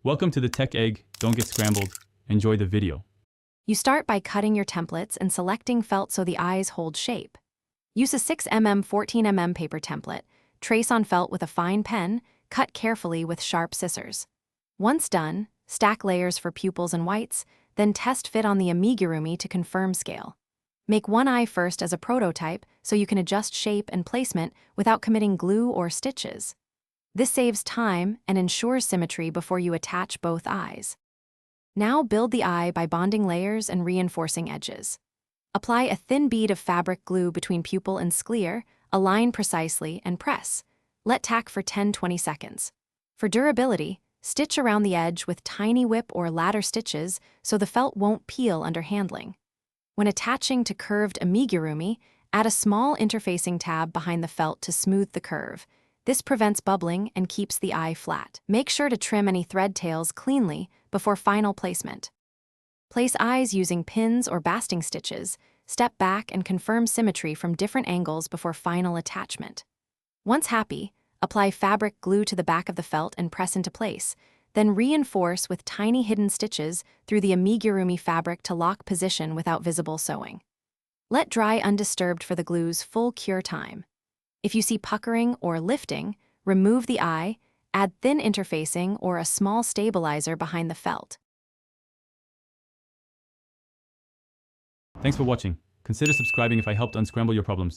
Welcome to the Tech Egg. Don't get scrambled. Enjoy the video. You start by cutting your templates and selecting felt so the eyes hold shape. Use a 6mm 14mm paper template, trace on felt with a fine pen, cut carefully with sharp scissors. Once done, stack layers for pupils and whites, then test fit on the Amigurumi to confirm scale. Make one eye first as a prototype so you can adjust shape and placement without committing glue or stitches. This saves time and ensures symmetry before you attach both eyes. Now build the eye by bonding layers and reinforcing edges. Apply a thin bead of fabric glue between pupil and sclere, align precisely, and press. Let tack for 10-20 seconds. For durability, stitch around the edge with tiny whip or ladder stitches so the felt won't peel under handling. When attaching to curved Amigurumi, add a small interfacing tab behind the felt to smooth the curve. This prevents bubbling and keeps the eye flat. Make sure to trim any thread tails cleanly before final placement. Place eyes using pins or basting stitches, step back and confirm symmetry from different angles before final attachment. Once happy, apply fabric glue to the back of the felt and press into place, then reinforce with tiny hidden stitches through the Amigurumi fabric to lock position without visible sewing. Let dry undisturbed for the glue's full cure time. If you see puckering or lifting, remove the eye, add thin interfacing or a small stabilizer behind the felt. Thanks for watching. Consider subscribing if I helped unscramble your problems.